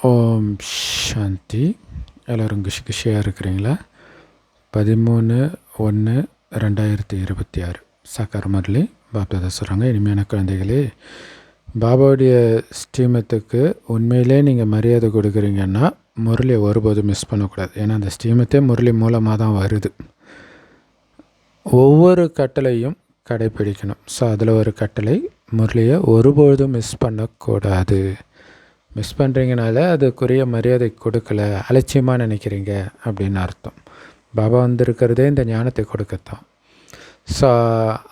ஓம் சாந்தி. எல்லோரும் குஷியாக இருக்கிறீங்களா? 13/1/2026 சாக்கார் முரளி பாப்தாதா சொல்கிறாங்க, இனிமையான குழந்தைகளே, பாபாவுடைய ஸ்ரீமத்துக்கு உண்மையிலே நீங்கள் மரியாதை கொடுக்குறீங்கன்னா முரளியை ஒருபோதும் மிஸ் பண்ணக்கூடாது. ஏன்னா அந்த ஸ்ரீமத்தே முரளி மூலமாக தான் வருது. ஒவ்வொரு கட்டளையும் கடைப்பிடிக்கணும். ஸோ அதில் ஒரு கட்டளை, முரளியை ஒருபோதும் மிஸ் பண்ணக்கூடாது. மிஸ் பண்ணுறீங்கனால அதுக்குரிய மரியாதை கொடுக்கல, அலட்சியமாக நினைக்கிறீங்க அப்படின்னு அர்த்தம். பாபா வந்திருக்கிறதே இந்த ஞானத்தை கொடுக்கத்தான். ஸோ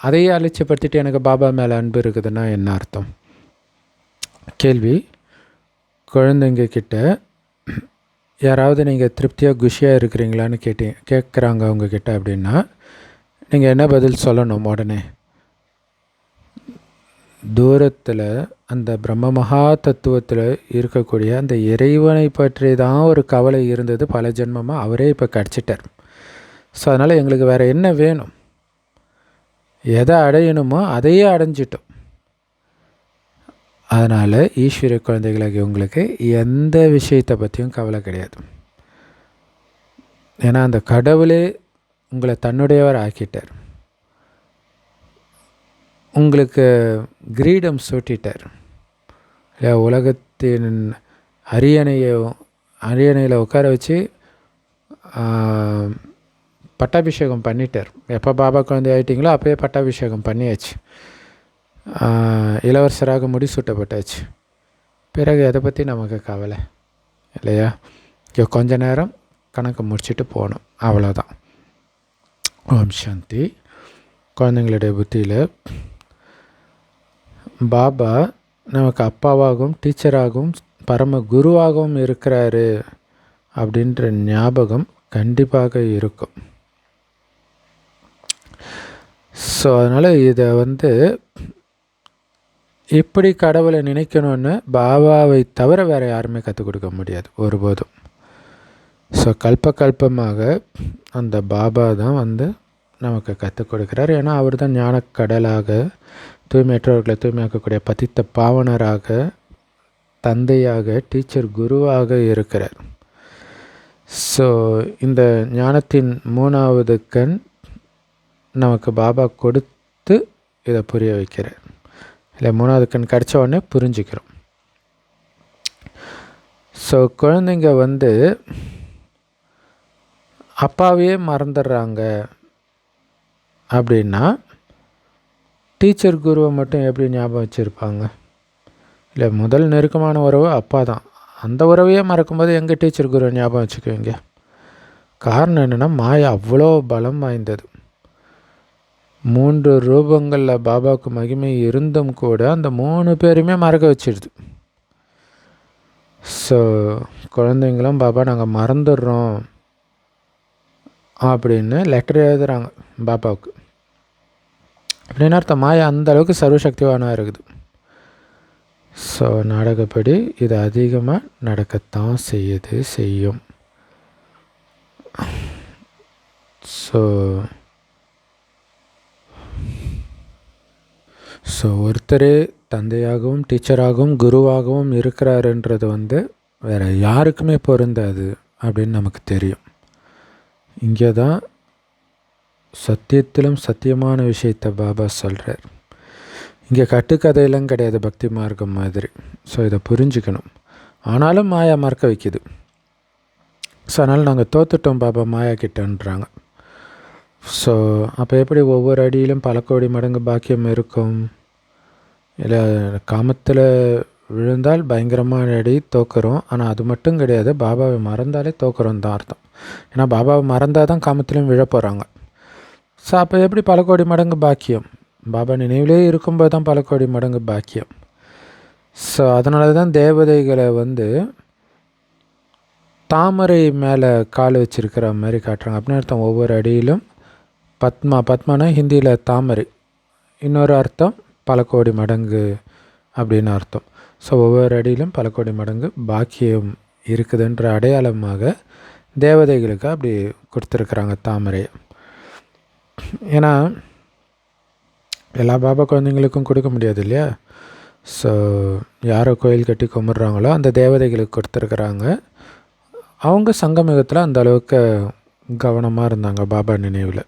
அதையே அலட்சியப்படுத்திட்டு எனக்கு பாபா மேலே அன்பு இருக்குதுன்னா என்ன அர்த்தம்? கேள்வி, குழந்தைங்க கிட்ட யாராவது நீங்கள் திருப்தியாக குஷியாக இருக்கிறீங்களான்னு கேட்குறாங்க அவங்கக்கிட்ட அப்படின்னா நீங்கள் என்ன பதில் சொல்லணும்? உடனே தூரத்தில் அந்த பிரம்ம மகா தத்துவத்தில் இருக்கக்கூடிய அந்த இறைவனை பற்றி தான் ஒரு கவலை இருந்தது பல ஜென்மமாக. அவரே இப்போ கிடச்சிட்டார். ஸோ அதனால் எங்களுக்கு வேறு என்ன வேணும்? எதை அடையணுமோ அதையே அடைஞ்சிட்டோம். அதனால் ஈஸ்வர குழந்தைகளுக்கு உங்களுக்கு எந்த விஷயத்தை பற்றியும் கவலை கிடையாது. ஏன்னா அந்த கடவுளே உங்களை தன்னுடையவர் ஆக்கிட்டார். உங்களுக்கு கிரீடம் சூட்டிட்டார். உலகத்தின் அரியணையில் உட்கார வச்சு பட்டாபிஷேகம் பண்ணிட்டார். எப்போ பாபா குழந்தை ஆகிட்டிங்களோ அப்போயே பட்டாபிஷேகம் பண்ணியாச்சு. இளவரசராக முடிசூட்டப்பட்டாச்சு. பிறகு எதை பற்றி நமக்கு கவலை இல்லையா? கொஞ்ச நேரம் கணக்கு முடிச்சுட்டு போகணும், அவ்வளோதான். ஓம் சாந்தி. குழந்தைங்களுடைய புத்தியில் பாபா நமக்கு அப்பாவாகவும் டீச்சராகவும் பரம குருவாகவும் இருக்கிறாரு அப்படின்ற ஞாபகம் கண்டிப்பாக இருக்கும். ஸோ அதனால் இதை எப்படி கடவுளை நினைக்கணும்னு பாபாவை தவிர வேறு யாருமே கற்றுக் கொடுக்க முடியாது ஒருபோதும். ஸோ கல்பமாக அந்த பாபா தான் நமக்கு கற்றுக் கொடுக்குறார். ஏன்னா அவர் தான் ஞானக்கடலாக, தூய்மையற்றவர்களை தூய்மையாக்கக்கூடிய பதித்த பாவனராக, தந்தையாக, டீச்சர் குருவாக இருக்கிறார். ஸோ இந்த ஞானத்தின் 3வது கண் நமக்கு பாபா கொடுத்து இதை புரிய வைக்கிறார். இல்லை, 3வது கண் கிடச்ச உடனே புரிஞ்சுக்கிறோம். ஸோ குழந்தைங்க அப்பாவையே மறந்துடுறாங்க அப்படின்னா டீச்சர் குருவை மட்டும் எப்படி ஞாபகம் வச்சுருப்பாங்க? இல்லை, முதல் நெருக்கமான உறவு அப்பா தான். அந்த உறவையே மறக்கும்போது எங்கள் டீச்சர் குருவை ஞாபகம் வச்சுக்குவீங்க? காரணம் என்னென்னா, மாயா அவ்வளோ பலம் வாய்ந்தது. 3 ரூபங்களில் பாபாவுக்கு மகிமை இருந்தும் கூட அந்த 3 பேருமே மறக்க வச்சிடுது. ஸோ குழந்தைங்களும் பாபா நாங்கள் மறந்துடுறோம் அப்படின்னு லெட்டர் எழுதுகிறாங்க பாபாவுக்கு. அப்படின்னு அர்த்தம் மாயா அந்த அளவுக்கு சர்வசக்திவானாக இருக்குது. ஸோ நாடகப்படி இது அதிகமாக நடக்கத்தான் செய்யும். ஸோ ஒருத்தரே தந்தையாகவும் டீச்சராகவும் குருவாகவும் இருக்கிறாருன்றது வேறு யாருக்குமே பொருந்தாது அப்படின்னு நமக்கு தெரியும். இங்கே தான் சத்தியத்திலும் சத்தியமான விஷயத்தை பாபா சொல்கிறார். இங்கே கட்டுக்கதையெல்லாம் கிடையாது, பக்தி மார்க்கம் மாதிரி. ஸோ இதை புரிஞ்சுக்கணும். ஆனாலும் மாயா மறக்க வைக்குது. ஸோ அதனால் நாங்கள் தோத்துட்டோம் பாபா மாயா கிட்டன்றாங்க. ஸோ அப்போ எப்படி ஒவ்வொரு அடியிலும் பல கோடி மடங்கு பாக்கியம் இருக்கும்? இல்லை, காமத்தில் விழுந்தால் பயங்கரமான அடி தோக்குறோம். ஆனால் அது மட்டும் கிடையாது, பாபாவை மறந்தாலே தோக்குறோம் தான் அர்த்தம். ஏன்னா பாபாவை மறந்தால் தான் காமத்திலும் விழ போகிறாங்க. ஸோ அப்போ எப்படி பல கோடி மடங்கு பாக்கியம்? பாபா நினைவிலே இருக்கும்போது தான் பல கோடி மடங்கு பாக்கியம். ஸோ அதனால தான் தேவதைகளை தாமரை மேலே கால் வச்சிருக்கிற மாதிரி காட்டுறாங்க. அப்படின்னு அர்த்தம் ஒவ்வொரு அடியிலும் பத்மானா ஹிந்தியில் தாமரை, இன்னொரு அர்த்தம் பல கோடி மடங்கு அப்படின்னு அர்த்தம். ஸோ ஒவ்வொரு அடியிலும் பல கோடி மடங்கு பாக்கியம் இருக்குதுன்ற அடையாளமாக தேவதைகளுக்கு அப்படி கொடுத்துருக்குறாங்க தாமரையை. ஏன்னா எல்லா பாபா குழந்தைங்களுக்கும் கொடுக்க முடியாது இல்லையா? ஸோ யாரோ கோயில் கட்டி கும்பிட்றாங்களோ அந்த தேவதைகளுக்கு கொடுத்துருக்குறாங்க. அவங்க சங்கமிகத்தில் அந்த அளவுக்கு கவனமாக இருந்தாங்க பாபா நினைவில்.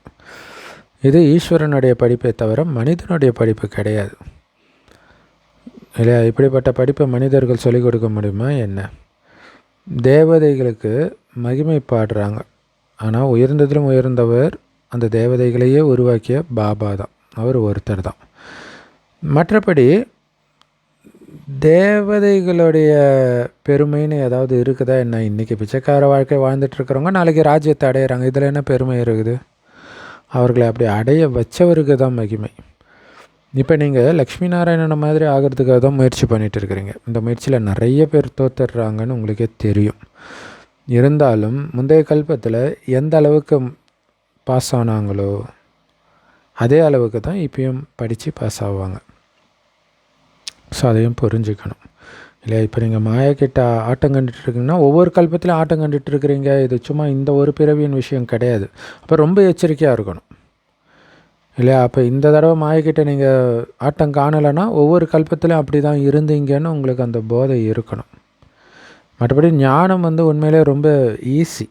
இது ஈஸ்வரனுடைய படிப்பை தவிர மனிதனுடைய படிப்பு கிடையாது இல்லையா? இப்படிப்பட்ட படிப்பை மனிதர்கள் சொல்லிக் கொடுக்க முடியுமா என்ன? தேவதைகளுக்கு மகிமை பாடுறாங்க. ஆனால் உயர்ந்ததிலும் உயர்ந்தவர் அந்த தேவதைகளையே உருவாக்கிய பாபா தான். அவர் ஒருத்தர் தான். மற்றபடி தேவதைகளுடைய பெருமைன்னு ஏதாவது இருக்குதா என்ன? இன்றைக்கி பிச்சைக்கார வாழ்க்கை வாழ்ந்துட்டுருக்கிறவங்க நாளைக்கு ராஜ்யத்தை அடையிறாங்க. இதில் என்ன பெருமை இருக்குது? அவர்களை அப்படி அடைய வச்சவருக்கு தான் மகிமை. இப்போ நீங்கள் லக்ஷ்மி நாராயணனை மாதிரி ஆகிறதுக்காக தான் முயற்சி பண்ணிகிட்டு இருக்கிறீங்க. இந்த முயற்சியில் நிறைய பேர் தோத்துடுறாங்கன்னு உங்களுக்கே தெரியும். இருந்தாலும் முந்தைய கல்பத்தில் எந்த அளவுக்கு பாஸ் ஆனாங்களோ அதே அளவுக்கு தான் இப்பயும் படித்து பாஸ் ஆவாங்க. ஸோ அதையும் புரிஞ்சுக்கணும் இல்லையா? இப்போ நீங்கள் மாயக்கிட்ட ஆட்டம் கண்டுட்டுருக்கீங்கன்னா ஒவ்வொரு கல்பத்திலையும் ஆட்டம் கண்டுட்டுருக்கிறீங்க. இது சும்மா இந்த ஒரு பிறவியின் விஷயம் கிடையாது. அப்போ ரொம்ப எச்சரிக்கையாக இருக்கணும் இல்லையா? அப்போ இந்த தடவை மாயக்கிட்ட நீங்கள் ஆட்டம் காணலைன்னா ஒவ்வொரு கல்பத்திலையும் அப்படி தான் இருந்தீங்கன்னு உங்களுக்கு அந்த போதை இருக்கணும். மற்றபடி ஞானம் உண்மையிலே ரொம்ப ஈஸி.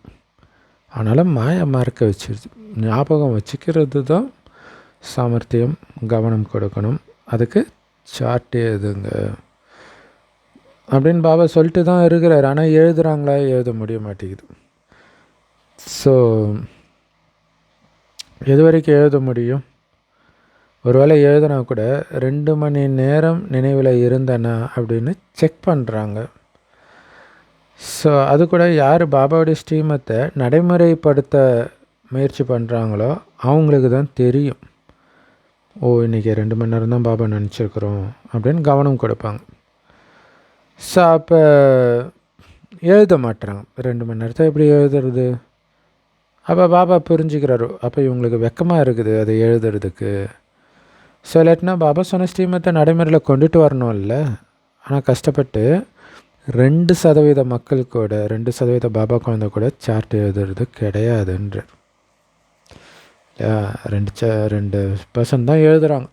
ஆனாலும் மாய மறக்க வச்சிருது. ஞாபகம் வச்சுக்கிறது தான் சாமர்த்தியம். கவனம் கொடுக்கணும். அதுக்கு சார்ட்டே எதுங்க அப்படின்னு பாபா சொல்லிட்டு தான் இருக்கிறார். ஆனால் எழுதுகிறாங்களா? எழுத முடிய மாட்டேங்குது. ஸோ எது வரைக்கும் எழுத முடியும்? ஒருவேளை எழுதுனா கூட 2 மணி நேரம் நினைவில் இருந்தேனா அப்படின்னு செக் பண்ணுறாங்க. ஸோ அது கூட யார் பாபாவுடைய ஸ்ரீமத்தை நடைமுறைப்படுத்த முயற்சி பண்ணுறாங்களோ அவங்களுக்கு தான் தெரியும். ஓ, இன்றைக்கி 2 மணி நேரம் தான் பாபா நினச்சிருக்கிறோம் அப்படின்னு கவனம் கொடுப்பாங்க. ஸோ அப்போ எழுத மாட்டுறாங்க. 2 மணி நேரத்தை எப்படி எழுதுறது? அப்போ பாபா புரிஞ்சுக்கிறாரு. அப்போ இவங்களுக்கு வெக்கமாக இருக்குது அதை எழுதுறதுக்கு. ஸோ இல்லாட்டினா பாபா சொன்ன ஸ்ரீமத்தை நடைமுறையில் கொண்டுட்டு வரணும் இல்லை. ஆனால் கஷ்டப்பட்டு 2% மக்கள் கூட 2% பாபா குழந்தை கூட சார்ட் எழுதுறது கிடையாதுன்ற 2% தான் எழுதுகிறாங்க.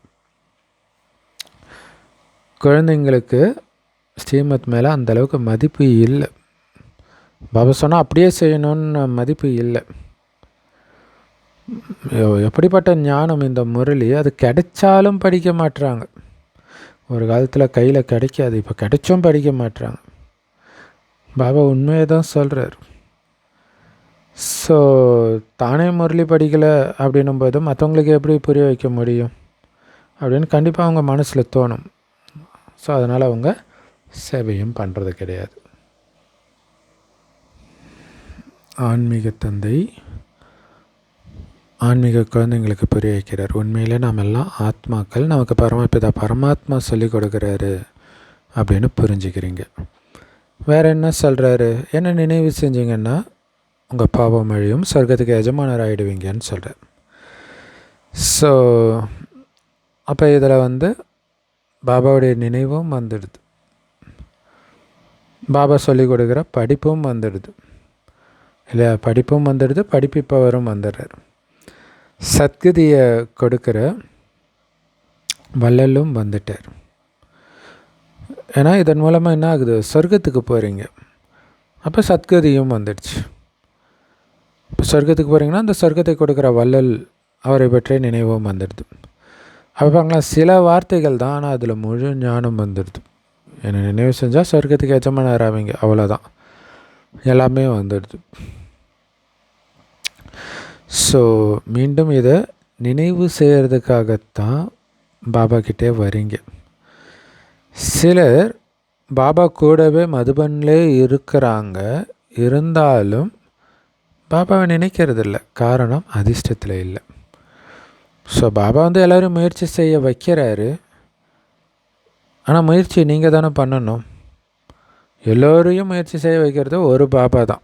குழந்தைங்களுக்கு ஸ்ரீமத் மேலே அந்தளவுக்கு மதிப்பு இல்லை. பாபா சொன்னால் அப்படியே செய்யணும்னு மதிப்பு இல்லை. எப்படிப்பட்ட ஞானம் இந்த முரளி! அது கிடைச்சாலும் படிக்க மாட்டுறாங்க. ஒரு காலத்தில் கையில் கிடைக்காது, இப்போ கிடைச்சும் படிக்க மாட்டுறாங்க. பாபா உண்மையை தான் சொல்கிறார். ஸோ தானே முரளி படிக்கலை அப்படின்னும் போது மற்றவங்களுக்கு எப்படி புரிய வைக்க முடியும் அப்படின்னு கண்டிப்பாக அவங்க மனசில் தோணும். ஸோ அதனால் அவங்க சேவையும் பண்ணுறது கிடையாது. ஆன்மீக தந்தை ஆன்மீக குழந்தைங்களுக்கு புரிய வைக்கிறார். உண்மையிலே நாம் எல்லாம் ஆத்மாக்கள், நமக்கு பரமபிதா பரமாத்மா சொல்லிக் கொடுக்குறாரு அப்படின்னு புரிஞ்சுக்கிறீங்க. வேறு என்ன சொல்கிறாரு? என்ன நினைவு செஞ்சிங்கன்னா உங்கள் பாவம் அழியும், சொர்க்கத்துக்கு எஜமானர் ஆகிடுவீங்கன்னு சொல்கிறார். ஸோ அப்போ இதில் பாபாவுடைய நினைவும் வந்துடுது, பாபா சொல்லிக் கொடுக்குற படிப்பும் வந்துடுது இல்லையா? படிப்பும் வந்துடுது, படிப்பிப்பவரும் வந்துடுறார். சத்கதியை கொடுக்குற வள்ளலும் வந்துட்டார். ஏன்னா இதன் மூலமாக என்ன ஆகுது? சொர்க்கத்துக்கு போகிறீங்க. அப்போ சத்கதியும் வந்துடுச்சு. இப்போ சொர்க்கத்துக்கு போகிறீங்கன்னா அந்த சொர்க்கத்தை கொடுக்குற வள்ளல் அவரை பற்றிய நினைவும் வந்துடுது. அப்போ பார்க்கலாம், சில வார்த்தைகள் தான், ஆனால் அதில் முழு ஞானம் வந்துடுது. என்னை நினைவு செஞ்சால் சொர்க்கத்துக்கு எஜமானர் ஆவீங்க, அவ்வளோதான், எல்லாமே வந்துடுது. ஸோ மீண்டும் இதை நினைவு செய்கிறதுக்காகத்தான் பாபா கிட்டே வரீங்க. சிலர் பாபா கூடவே மதுபன்லே இருக்கிறாங்க, இருந்தாலும் பாபாவை நினைக்கிறதில்ல. காரணம் அதிர்ஷ்டத்தில் இல்லை. ஸோ பாபா எல்லோரும் முயற்சி செய்ய வைக்கிறாரு. ஆனால் முயற்சி நீங்கள் தானே பண்ணணும். எல்லோரையும் முயற்சி செய்ய வைக்கிறது ஒரு பாபா தான்.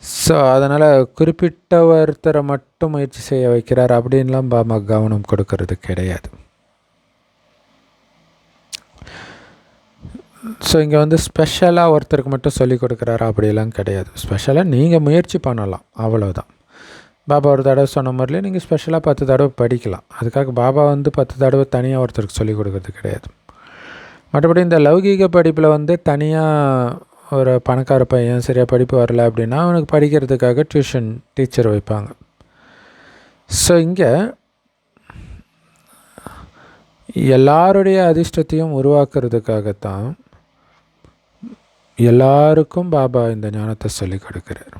ஸோ அதனால் குறிப்பிட்ட ஒருத்தரை மட்டும் முயற்சி செய்ய வைக்கிறார் அப்படின்லாம் பாபா கவனம் கொடுக்கறது கிடையாது. ஸோ இங்கே ஸ்பெஷலாக ஒருத்தருக்கு மட்டும் சொல்லிக் கொடுக்குறாரு அப்படிலாம் கிடையாது. ஸ்பெஷலாக நீங்கள் முயற்சி பண்ணலாம், அவ்வளோதான். பாபா ஒரு தடவை சொன்ன மாதிரிலே நீங்கள் ஸ்பெஷலாக 10 தடவை படிக்கலாம். அதுக்காக பாபா 10 தடவை தனியாக ஒருத்தருக்கு சொல்லிக் கொடுக்கறது கிடையாது. மற்றபடி இந்த லௌகீக படிப்பில் வந்து தனியாக ஒரு பணக்கார பையன் சரியாக படிப்பு வரல அப்படின்னா அவனுக்கு படிக்கிறதுக்காக டியூஷன் டீச்சர் வைப்பாங்க. ஸோ இங்கே எல்லாருடைய அதிர்ஷ்டத்தையும் உருவாக்குறதுக்காகத்தான் எல்லாருக்கும் பாபா இந்த ஞானத்தை சொல்லிக் கொடுக்குறார்.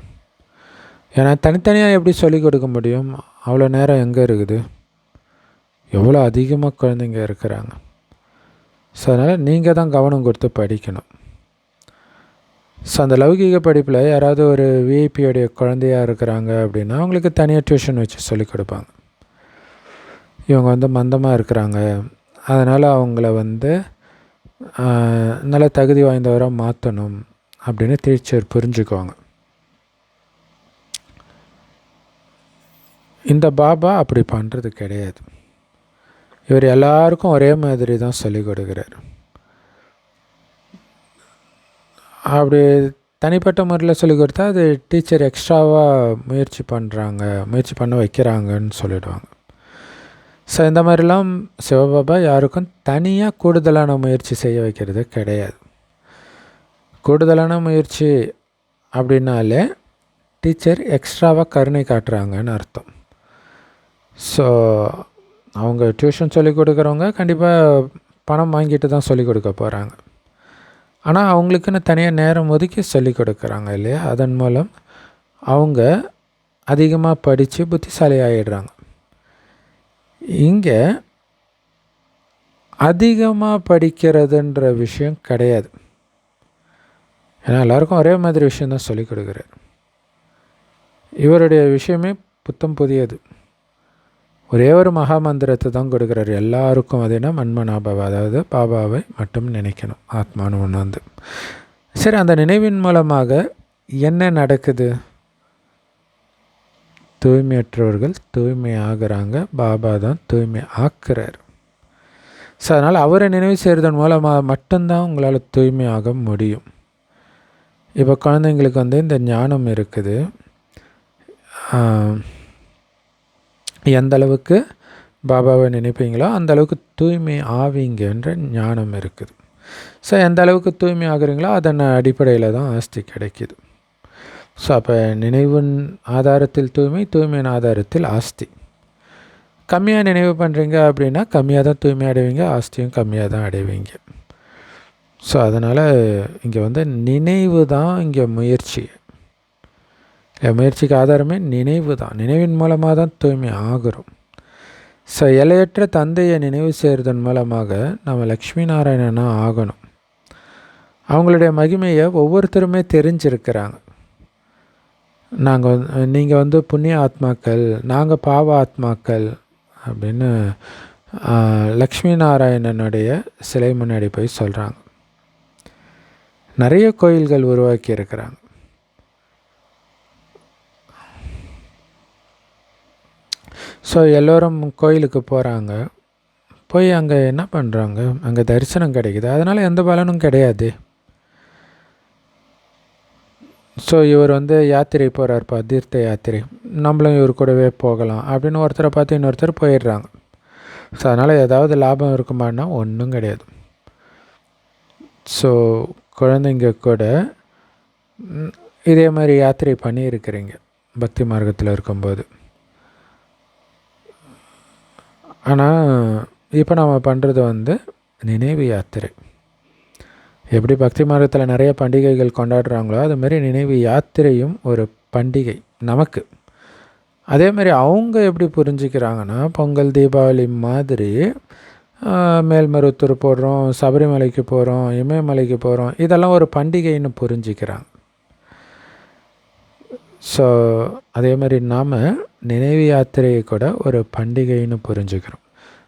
ஏன்னா தனித்தனியாக எப்படி சொல்லிக் கொடுக்க முடியும்? அவ்வளோ நேரம் எங்கே இருக்குது? எவ்வளோ அதிகமாக குழந்தைங்க இருக்கிறாங்க. ஸோ அதனால் நீங்கள் தான் கவனம் கொடுத்து படிக்கணும். ஸோ அந்த லௌகீக படிப்பில் யாராவது ஒரு விஐபியோடைய குழந்தையாக இருக்கிறாங்க அப்படின்னா அவங்களுக்கு தனியாக டியூஷன் வச்சு சொல்லிக் கொடுப்பாங்க. இவங்க வந்து மந்தமாக இருக்கிறாங்க, அதனால் அவங்கள வந்து நல்ல தகுதி வாய்ந்தவராக மாற்றணும் அப்படின்னு டீச்சர் புரிஞ்சுக்குவாங்க. இந்த பாபா அப்படி பண்ணுறது கிடையாது. இவர் எல்லாருக்கும் ஒரே மாதிரி தான் சொல்லிக் கொடுக்குறார். அப்படி தனிப்பட்ட முறையில் சொல்லிக் கொடுத்தா அது டீச்சர் எக்ஸ்ட்ராவாக முயற்சி பண்ண வைக்கிறாங்கன்னு சொல்லிடுவாங்க. ஸோ இந்த மாதிரிலாம் சிவபாபா யாருக்கும் தனியாக கூடுதலான முயற்சி செய்ய வைக்கிறது கிடையாது. கூடுதலான முயற்சி அப்படின்னாலே டீச்சர் எக்ஸ்ட்ராவாக கருணை காட்டுறாங்கன்னு அர்த்தம். ஸோ அவங்க டியூஷன் சொல்லிக் கொடுக்குறவங்க கண்டிப்பாக பணம் வாங்கிட்டு தான் சொல்லிக் கொடுக்க போகிறாங்க. ஆனால் அவங்களுக்குன்னு தனியாக நேரம் ஒதுக்கி சொல்லிக் கொடுக்குறாங்க இல்லையா? அதன் மூலம் அவங்க அதிகமாக படித்து புத்திசாலி ஆகிடுறாங்க. இங்கே அதிகமாக படிக்கிறதுன்ற விஷயம் கிடையாது. ஏன்னா எல்லாருக்கும் ஒரே மாதிரி விஷயந்தான் சொல்லிக் கொடுக்குறார். இவருடைய விஷயமே புத்தம் புதியது. ஒரே ஒரு மகா மந்திரத்தை தான் கொடுக்குறாரு எல்லாருக்கும். அது என்ன? மன்மனாபாவா, அதாவது பாபாவை மட்டும் நினைக்கணும், ஆத்மானு உணர்ந்து. சரி, அந்த நினைவின் மூலமாக என்ன நடக்குது? தூய்மையற்றவர்கள் தூய்மை ஆகிறாங்க, பாபா தான் தூய்மை ஆக்குறார். ஸோ அதனால் அவரை நினைவு செய்கிறதன் மூலமாக மட்டும்தான் உங்களால் தூய்மை ஆக முடியும். இப்போ குழந்தைங்களுக்கு வந்து இந்த ஞானம் இருக்குது. எந்த அளவுக்கு பாபாவை நினைப்பீங்களோ அந்த அளவுக்கு தூய்மை ஆவீங்கன்ற ஞானம் இருக்குது. ஸோ எந்த அளவுக்கு தூய்மை ஆகுறீங்களோ அதன் அடிப்படையில் தான் ஆஸ்தி கிடைக்கிது. ஸோ அப்போ நினைவின் ஆதாரத்தில் தூய்மை, தூய்மையின் ஆதாரத்தில் ஆஸ்தி. கம்மியாக நினைவு பண்ணுறீங்க அப்படின்னா கம்மியாக தான் தூய்மை அடைவீங்க, ஆஸ்தியும் கம்மியாக தான் அடைவீங்க. ஸோ அதனால் இங்கே வந்து நினைவு தான் இங்கே முயற்சி. முயற்சிக்கு ஆதாரமே நினைவு தான். நினைவின் மூலமாக தான் தூய்மை ஆகிறோம். ஸோ எல்லையற்ற தந்தையை நினைவு செய்கிறதன் மூலமாக நம்ம லக்ஷ்மி நாராயணனாக ஆகணும். அவங்களுடைய மகிமையை ஒவ்வொருத்தருமே தெரிஞ்சிருக்கிறாங்க. நீங்கள் வந்து புண்ணிய ஆத்மாக்கள், நாங்கள் பாவ ஆத்மாக்கள் அப்படின்னு லக்ஷ்மி நாராயணனுடைய சிலை முன்னாடி போய் சொல்கிறாங்க. நிறைய கோயில்கள் உருவாக்கி இருக்கிறாங்க. ஸோ எல்லோரும் கோயிலுக்கு போகிறாங்க. போய் அங்கே என்ன பண்ணுறாங்க? அங்கே தரிசனம் கிடைக்குது, அதனால் எந்த பலனும் கிடையாது. ஸோ இவர் வந்து யாத்திரை போகிறார்ப்பா, தீர்த்த யாத்திரை, நம்மளும் இவர் கூடவே போகலாம் அப்படின்னு ஒருத்தரை பார்த்து இன்னொருத்தர் போயிடுறாங்க. ஸோ அதனால் ஏதாவது லாபம் இருக்குமான்னா ஒன்றும் கிடையாது. ஸோ குழந்தைங்க கூட இதே மாதிரி யாத்திரை பண்ணியிருக்கிறீங்க பக்தி மார்க்கத்தில் இருக்கும்போது. ஆனால் இப்போ நம்ம பண்ணுறது வந்து நினைவு யாத்திரை. எப்படி பக்தி மார்க்கத்தில் நிறைய பண்டிகைகள் கொண்டாடுறாங்களோ அதுமாரி நினைவு யாத்திரையும் ஒரு பண்டிகை நமக்கு. அதே மாதிரி அவங்க எப்படி புரிஞ்சுக்கிறாங்கன்னா, பொங்கல் தீபாவளி மாதிரி மேல்மருவத்தூர் போடுறோம், சபரிமலைக்கு போகிறோம், இமயமலைக்கு போகிறோம், இதெல்லாம் ஒரு பண்டிகைன்னு புரிஞ்சுக்கிறாங்க. ஸோ அதே மாதிரி நாம் நினைவு யாத்திரையை கூட ஒரு பண்டிகைன்னு புரிஞ்சுக்கிறோம்.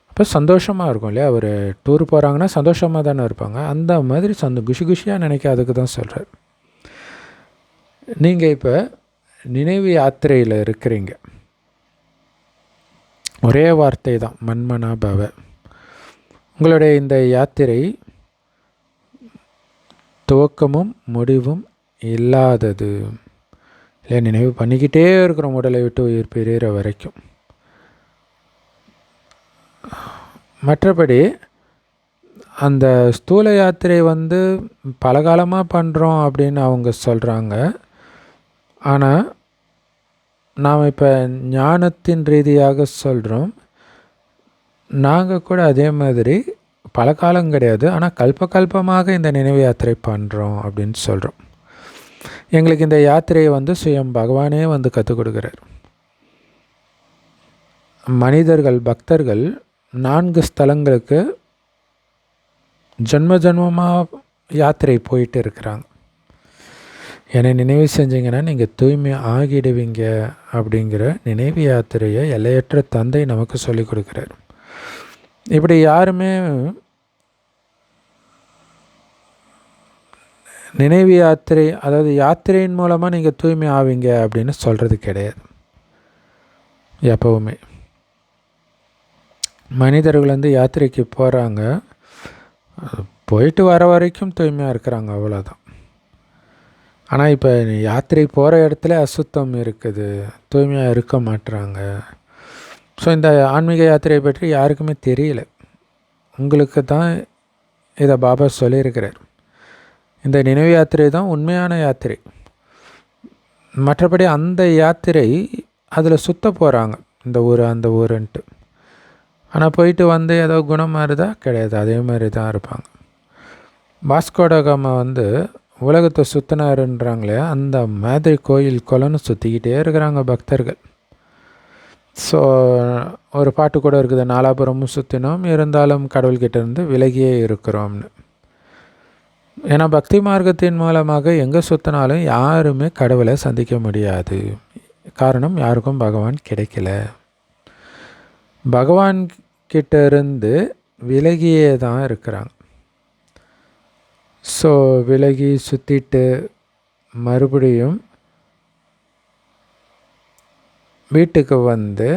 அப்போ சந்தோஷமாக இருக்கும் இல்லையா? ஒரு டூர் போகிறாங்கன்னா சந்தோஷமாக தானே இருப்பாங்க. அந்த மாதிரி குஷி குஷியாக நினைக்காதுக்கு தான் சொல்கிறார். நீங்கள் இப்போ நினைவு யாத்திரையில் இருக்கிறீங்க. ஒரே வார்த்தை தான், மன்மனா பவ. உங்களுடைய இந்த யாத்திரை துவக்கமும் முடிவும் இல்லாதது இல்லை, நினைவு பண்ணிக்கிட்டே இருக்கிறோம் உடலை விட்டு உயிர் பிரிகிற வரைக்கும். மற்றபடி அந்த ஸ்தூல யாத்திரை வந்து பல காலமாக பண்ணுறோம் அப்படின்னு அவங்க சொல்கிறாங்க. ஆனால் நாம் இப்போ ஞானத்தின் ரீதியாக சொல்கிறோம். நாங்கள் கூட அதே மாதிரி பல காலம் கிடையாது, ஆனால் கல்பமாக இந்த நினைவு யாத்திரை பண்ணுறோம் அப்படின்னு சொல்கிறோம். எங்களுக்கு இந்த யாத்திரையை வந்து சுயம் பகவானே வந்து கற்றுக் கொடுக்குறார். மனிதர்கள் பக்தர்கள் 4 ஸ்தலங்களுக்கு ஜென்மமாக யாத்திரை போயிட்டு இருக்கிறாங்க. என்னை நினைவு செஞ்சீங்கன்னா நீங்கள் தூய்மை ஆகிடுவீங்க அப்படிங்கிற நினைவு யாத்திரையை எல்லையற்ற தந்தை நமக்கு சொல்லிக் கொடுக்குறார். இப்படி யாருமே நினைவு யாத்திரை, அதாவது யாத்திரையின் மூலமாக நீங்கள் தூய்மை ஆவீங்க அப்படின்னு சொல்கிறது கிடையாது. எப்போவுமே மனிதர்கள் வந்து யாத்திரைக்கு போகிறாங்க, போயிட்டு வர வரைக்கும் தூய்மையாக இருக்கிறாங்க, அவ்வளோதான். ஆனால் இப்போ யாத்திரை போகிற இடத்துல அசுத்தம் இருக்குது, தூய்மையாக இருக்க மாட்டுறாங்க. ஸோ இந்த ஆன்மீக யாத்திரையை பற்றி யாருக்குமே தெரியல. உங்களுக்கு தான் இதை பாபா சொல்லியிருக்கிறார். இந்த நினைவு யாத்திரை தான் உண்மையான யாத்திரை. மற்றபடி அந்த யாத்திரை அதில் சுத்த போகிறாங்க, இந்த ஊர் அந்த ஊருன்ட்டு. ஆனால் போயிட்டு வந்து ஏதோ குணம் மாறுதா? கிடையாது, அதே மாதிரி தான் இருப்பாங்க. வாஸ்கோடகாமா வந்து உலகத்தை சுற்றினாருன்றாங்களே, அந்த மாதிரி கோயில் கொலன்னு சுற்றிக்கிட்டே இருக்கிறாங்க பக்தர்கள். ஸோ ஒரு பாட்டு கூட இருக்குது, நாலாபுரமும் சுற்றினோம் இருந்தாலும் கடவுள்கிட்ட இருந்து விலகியே இருக்கிறோம்னு. ஏன்னா பக்தி மார்க்கத்தின் மூலமாக எங்கே சுற்றினாலும் யாருமே கடவுளை சந்திக்க முடியாது. காரணம், யாருக்கும் பகவான் கிடைக்கல. பகவான் கிட்ட இருந்து விலகியே தான் இருக்கிறாங்க. ஸோ விலகி சுற்றிட்டு மறுபடியும் வீட்டுக்கு வந்து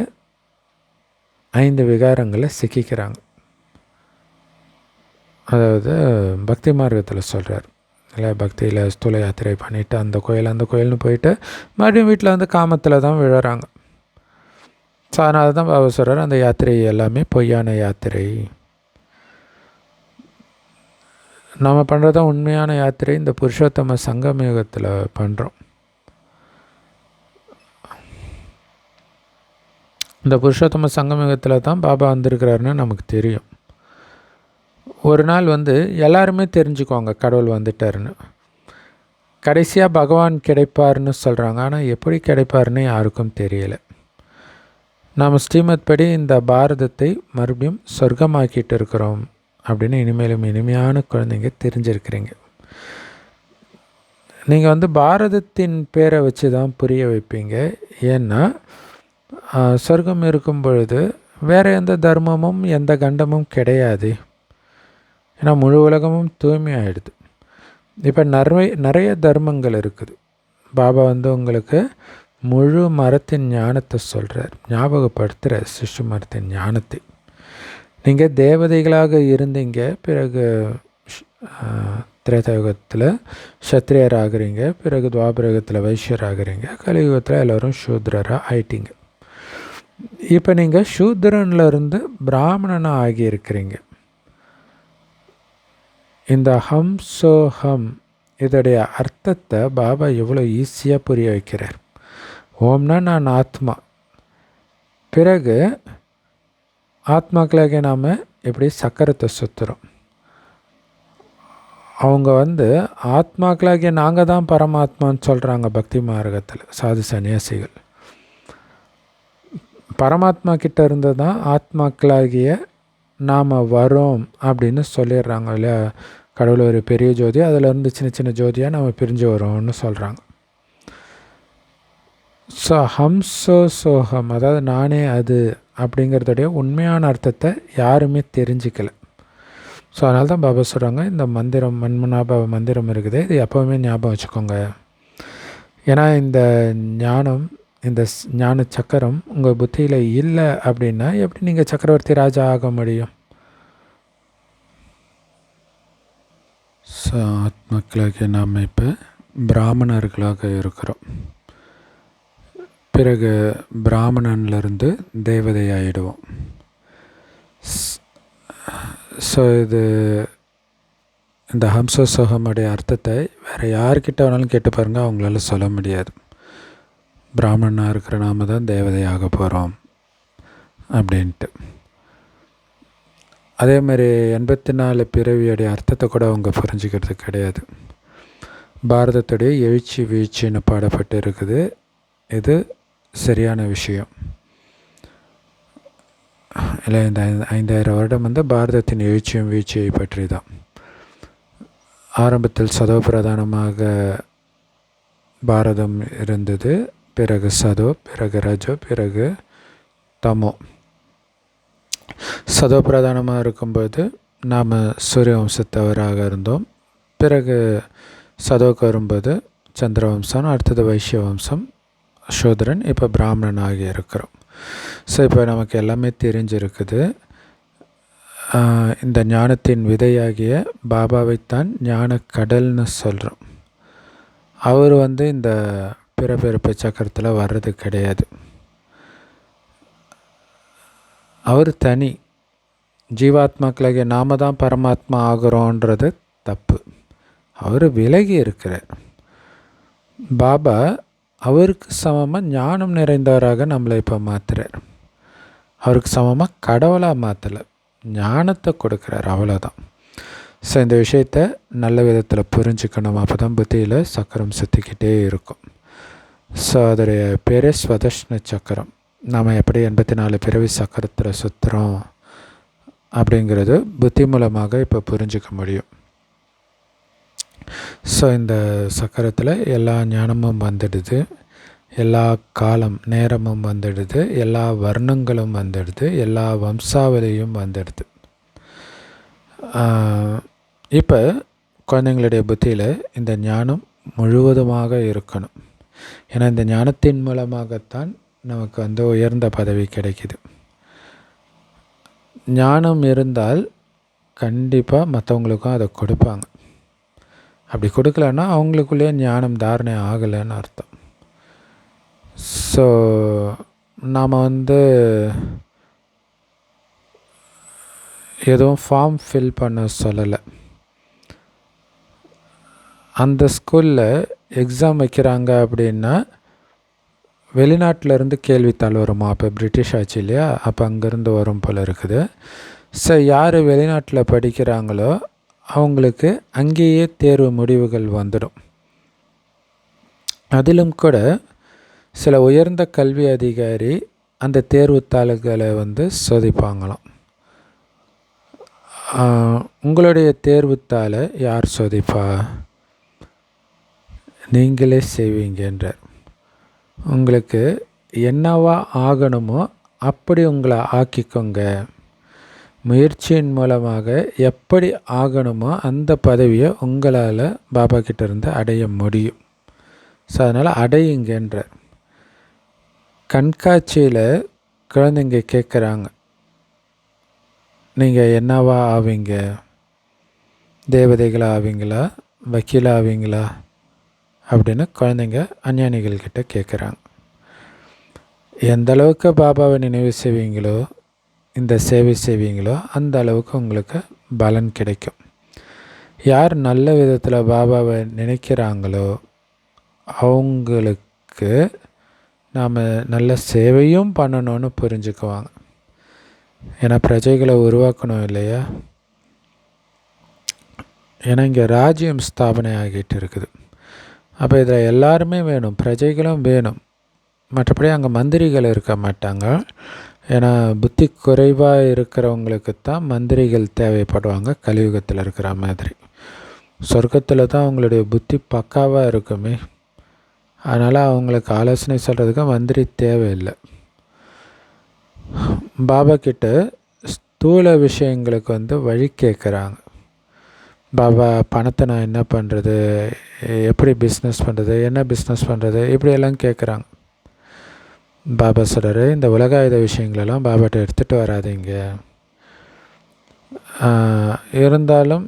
5 விகாரங்களை சிக்கிக்கிறாங்க. அதாவது பக்தி மார்க்கத்தில் சொல்கிறார் இல்லை, பக்தியில் ஸ்தூல யாத்திரை பண்ணிவிட்டு அந்த கோயில்னு போயிட்டு மறுபடியும் வீட்டில் வந்து காமத்தில் தான் விழுறாங்க. ஸோ அதனால தான் பாபா சொல்கிறார், அந்த யாத்திரை எல்லாமே பொய்யான யாத்திரை. நம்ம பண்ணுறது தான் உண்மையான யாத்திரை. இந்த புருஷோத்தம சங்கமயுகத்தில் பண்ணுறோம். இந்த புருஷோத்தம சங்கமயுகத்தில் தான் பாபா வந்திருக்கிறாருன்னு நமக்கு தெரியும். ஒரு நாள் வந்து எல்லாருமே தெரிஞ்சுக்குவாங்க கடவுள் வந்துட்டாருன்னு. கடைசியாக பகவான் கிடைப்பார்னு சொல்கிறாங்க, ஆனால் எப்படி கிடைப்பாருன்னு யாருக்கும் தெரியலை. நாம் ஸ்ரீமத் படி இந்த பாரதத்தை மறுபடியும் சொர்க்கமாக்கிட்டு இருக்கிறோம் அப்படின்னு இனிமேலும் இனிமையான குழந்தைங்க தெரிஞ்சிருக்கிறீங்க. நீங்கள் வந்து பாரதத்தின் பேரை வச்சு தான் புரிய வைப்பீங்க. ஏன்னா சொர்க்கம் இருக்கும் பொழுது வேறு எந்த தர்மமும் எந்த கண்டமும் கிடையாது. ஏன்னா முழு உலகமும் தூய்மையாகிடுது. இப்போ நிறைய தர்மங்கள் இருக்குது. பாபா வந்து உங்களுக்கு முழு மரத்தின் ஞானத்தை சொல்கிறார், ஞாபகப்படுத்துகிற சிசு மரத்தின் ஞானத்தை. நீங்கள் தேவதைகளாக இருந்தீங்க, பிறகு திரேதாயுகத்தில் சத்திரியர் ஆகிறீங்க, பிறகு துவாபரயுகத்தில் வைஷ்யர் ஆகிறீங்க, கலியுகத்தில் எல்லோரும் சூத்ரராக ஆயிட்டீங்க. இப்போ நீங்கள் சூத்ரன்லேருந்து பிராமணனாக ஆகியிருக்கிறீங்க. இந்த ஹம் சோ ஹம் இதோடைய அர்த்தத்தை பாபா எவ்வளோ ஈஸியாக புரிய வைக்கிறார். ஓம்னா நான் ஆத்மா. பிறகு ஆத்மாக்களாக நாம் எப்படி சக்கரத்தை சுற்றுறோம். அவங்க வந்து ஆத்மாக்களாகிய நாங்கள் தான் பரமாத்மான்னு சொல்கிறாங்க பக்தி மார்க்கத்தில் சாது சன்னியாசிகள். பரமாத்மா கிட்ட இருந்து தான் ஆத்மாக்களாகிய நாம் வரோம் அப்படின்னு சொல்லிடுறாங்க இல்லையா. கடவுள் ஒரு பெரிய ஜோதி, அதில் இருந்து சின்ன சின்ன ஜோதியாக நாம் பிரிஞ்சு வரோம்னு சொல்கிறாங்க. ஸோ ஹம் சோஹம், அதாவது நானே அது அப்படிங்கிறதுடைய உண்மையான அர்த்தத்தை யாருமே தெரிஞ்சிக்கல. ஸோ அதனால தான் பாபா சொல்கிறாங்க, இந்த மந்திரம் மன்மனாப மந்திரம் இருக்குது, இது எப்போவுமே ஞாபகம் வச்சுக்கோங்க. ஏன்னா இந்த ஞானம், இந்த ஞான சக்கரம் உங்கள் புத்தியில் இல்லை அப்படின்னா எப்படி நீங்கள் சக்கரவர்த்தி ராஜா ஆக முடியும்? ஸோ ஆத்மாக்களாக நாம் இப்போ பிராமணர்களாக இருக்கிறோம். பிறகு பிராமணன்லேருந்து தேவதை ஆகிடுவோம். ஸோ இது இந்த ஹம்ச சோகமுடைய அர்த்தத்தை வேறு யார்கிட்ட வேணாலும் கேட்டு பாருங்கள், அவங்களால சொல்ல முடியாது. பிராமணனாக இருக்கிற நாம தான் தேவதையாக போகிறோம் அப்படின்ட்டு. அதேமாதிரி 84 பிறவியோடைய அர்த்தத்தை கூட அவங்க புரிஞ்சுக்கிறது கிடையாது. பாரதத்துடைய எழுச்சி வீழ்ச்சின்னு பாடப்பட்டு இருக்குது. இது சரியான விஷயம் இல்லை. இந்த 5000 வருடம் பாரதத்தின் எழுச்சியும் வீழ்ச்சியை பற்றி தான். ஆரம்பத்தில் சதோ பிரதானமாக பாரதம் இருந்தது, பிறகு சதோ, பிறகு ரஜோ, பிறகு தமோ. சதோ பிரதானமாக இருக்கும்போது நாம் சூரிய வம்சத்தவராக இருந்தோம். பிறகு சதோக்கு வரும்போது சந்திரவம்சம், அடுத்தது வைஷ்ய வம்சம், சூத்ரன், இப்போ பிராமணன் ஆகி இருக்கிறோம். ஸோ இப்போ நமக்கு எல்லாமே தெரிஞ்சிருக்குது. இந்த ஞானத்தின் விதையாகிய பாபாவைத்தான் ஞான கடல்னு சொல்கிறோம். அவர் இந்த பிறப்பிறப்பு சக்கரத்தில் வர்றது கிடையாது. அவர் தனி. ஜீவாத்மாக்களாகிய நாம தான் பரமாத்மா ஆகிறோன்றது தப்பு. அவர் விலகி இருக்கிறார். பாபா அவருக்கு சமமாக ஞானம் நிறைந்தவராக நம்மளை இப்போ மாற்றுறார். அவருக்கு சமமாக கடவுளாக மாற்றலை, ஞானத்தை கொடுக்குறார், அவ்வளோதான். ஸோ இந்த விஷயத்தை நல்ல விதத்தில் புரிஞ்சுக்கணும். அப்போ தான் புத்தியில் சக்கரம் சுற்றிக்கிட்டே இருக்கும். ஸோ அதோடைய பேரே ஸ்வதஷ்ண சக்கரம். நாம் எப்படி 84 பிறவி சக்கரத்தில் சுற்றுறோம் அப்படிங்கிறது புத்தி மூலமாக இப்போ புரிஞ்சிக்க முடியும். ஸோ இந்த சக்கரத்தில் எல்லா ஞானமும் வந்துடுது, எல்லா காலம் நேரமும் வந்துடுது, எல்லா வர்ணங்களும் வந்துடுது, எல்லா வம்சாவளியும் வந்துடுது. இப்போ குழந்தைங்களுடைய புத்தியில் இந்த ஞானம் முழுவதுமாக இருக்கணும். ஏன்னா இந்த ஞானத்தின் மூலமாகத்தான் நமக்கு உயர்ந்த பதவி கிடைக்கிது. ஞானம் இருந்தால் கண்டிப்பாக மற்றவங்களுக்கும் அதை கொடுப்பாங்க. அப்படி கொடுக்கலன்னா அவங்களுக்குள்ளேயே ஞானம் தாரணை ஆகலைன்னு அர்த்தம். ஸோ நாம் எதுவும் ஃபார்ம் ஃபில் பண்ண சொல்லலை. அந்த ஸ்கூலில் எக்ஸாம் வைக்கிறாங்க அப்படின்னா வெளிநாட்டிலேருந்து கேள்வித்தாள் வருமா? அப்போ பிரிட்டிஷ் ஆச்சு இல்லையா, அப்போ அங்கேருந்து வரும் போல் இருக்குது. ஸோ யார் வெளிநாட்டில் படிக்கிறாங்களோ அவங்களுக்கு அங்கேயே தேர்வு முடிவுகள் வந்துடும். அதிலும் கூட சில உயர்ந்த கல்வி அதிகாரி அந்த தேர்வுத்தாள்களை சோதிப்பாங்களாம். உங்களுடைய தேர்வுத்தாளை யார் சோதிப்பா? நீங்களே செய்வீங்கன்றார். உங்களுக்கு என்னவா ஆகணுமோ அப்படி உங்களை ஆக்கிக்கோங்க. முயற்சியின் மூலமாக எப்படி ஆகணுமோ அந்த பதவியை உங்களால் பாபா கிட்டேருந்து அடைய முடியும். ஸோ அதனால் அடையுங்கன்றார். கண்காட்சியில் குழந்தைங்க கேட்குறாங்க, நீங்கள் என்னவா ஆவீங்க? தேவதைகளாக ஆவீங்களா, வக்கீலாக ஆவீங்களா அப்படின்னு குழந்தைங்க அஞ்ஞானிகள்கிட்ட கேட்குறாங்க. எந்த அளவுக்கு பாபாவை நினைவு செய்வீங்களோ, இந்த சேவை செய்வீங்களோ, அந்த அளவுக்கு உங்களுக்கு பலன் கிடைக்கும். யார் நல்ல விதத்தில் பாபாவை நினைக்கிறாங்களோ அவங்களுக்கு நாம் நல்ல சேவையும் பண்ணணும்னு புரிஞ்சுக்குவாங்க. ஏன்னா பிரஜைகளை உருவாக்கணும் இல்லையா? ஏன்னா இங்கே ராஜ்யம் ஸ்தாபனை ஆகிட்டு இருக்குது. அப்போ இதில் எல்லாருமே வேணும், பிரஜைகளும் வேணும். மற்றபடி அங்கே மந்திரிகள் இருக்க மாட்டாங்க. ஏன்னா புத்தி குறைவாக இருக்கிறவங்களுக்கு தான் மந்திரிகள் தேவைப்படுவாங்க, கலியுகத்தில் இருக்கிற மாதிரி. சொர்க்கத்தில் தான் அவங்களுடைய புத்தி பக்காவாக இருக்குமே. அதனால் அவங்களுக்கு ஆலோசனை சொல்கிறதுக்கு மந்திரி தேவையில்லை. பாபா கிட்ட ஸ்தூல விஷயங்களுக்கு வழி கேட்குறாங்க. பாபா பணத்தை நான் என்ன பண்ணுறது, எப்படி பிஸ்னஸ் பண்ணுறது, என்ன பிஸ்னஸ் பண்ணுறது, இப்படியெல்லாம் கேட்குறாங்க. பாபா சொல்கிறாரு, இந்த உலகாயுத விஷயங்களெல்லாம் பாபாட்ட எடுத்துகிட்டு வராதிங்க. இருந்தாலும்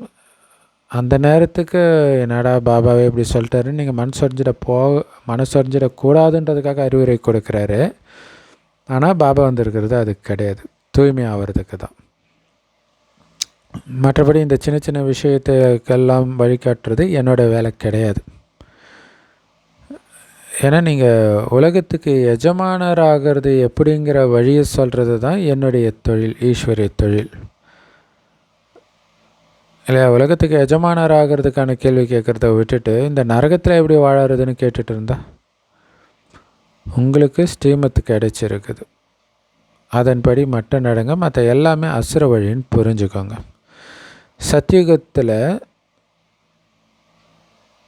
அந்த நேரத்துக்கு என்னடா பாபாவே இப்படி சொல்லிட்டாருன்னு நீங்கள் மனசொரிஞ்சிடக்கூடாதுன்றதுக்காக அறிவுரை கொடுக்குறாரு. ஆனால் பாபா இருக்கிறது அதுக்கு கிடையாது, தூய்மை ஆகிறதுக்கு தான். மற்றபடி இந்த சின்ன சின்ன விஷயத்துக்கெல்லாம் வழிகாட்டுறது என்னோடய வேலை கிடையாது. ஏன்னா நீங்கள் உலகத்துக்கு எஜமானராகிறது எப்படிங்கிற வழியை சொல்கிறது தான் என்னுடைய தொழில், ஈஸ்வரிய தொழில் இல்லையா? உலகத்துக்கு எஜமானராகிறதுக்கான கேள்வி கேட்குறத விட்டுட்டு இந்த நரகத்தில் எப்படி வாழறதுன்னு கேட்டுட்டு இருந்தா உங்களுக்கு ஸ்ரீமத்து கிடைச்சிருக்குது. அதன்படி மட்டும் நடங்க, மற்ற எல்லாமே அசுர வழின்னு புரிஞ்சுக்கோங்க. சத்தியுகத்தில்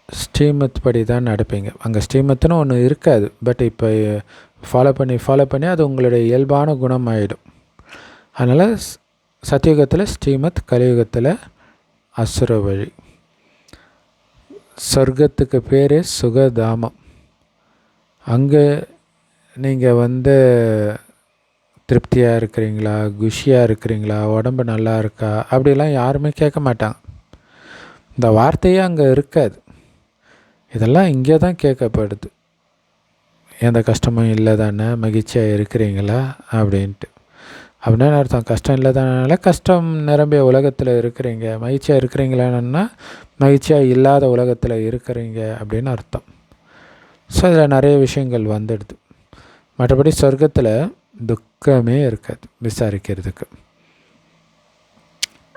ஸ்ரீமத் படி தான் நடப்பீங்க. அங்கே ஸ்ரீமத்துன்னு ஒன்று இருக்காது. பட் இப்போ ஃபாலோ பண்ணி அது உங்களுடைய இயல்பான குணம் ஆகிடும். அதனால் சத்தியுகத்தில் ஸ்ரீமத், கலியுகத்தில் அசுர வழி. சொர்க்கத்துக்கு பேர் சுகதாமம். அங்கே நீங்கள் திருப்தியாக இருக்கிறீங்களா, குஷியாக இருக்கிறீங்களா, உடம்பு நல்லா இருக்கா அப்படிலாம் யாருமே கேட்க மாட்டாங்க. இந்த வார்த்தையே அங்கே இருக்காது. இதெல்லாம் இங்கே தான் கேட்கப்படுது. எந்த கஷ்டமும் இல்லை தானே, மகிழ்ச்சியாக இருக்கிறீங்களா அப்படின்ட்டு. அப்படின்னா அர்த்தம் கஷ்டம் இல்லை தானே, கஷ்டம் நிரம்பிய உலகத்தில் இருக்கிறீங்க. மகிழ்ச்சியாக இருக்கிறீங்களான்னா மகிழ்ச்சியாக இல்லாத உலகத்தில் இருக்கிறீங்க அப்படின்னு அர்த்தம். ஸோ இதில் நிறைய விஷயங்கள் வந்துடுது. மற்றபடி சொர்க்கத்தில் துக்கமே இருக்காது விசாரிக்கிறதுக்கு.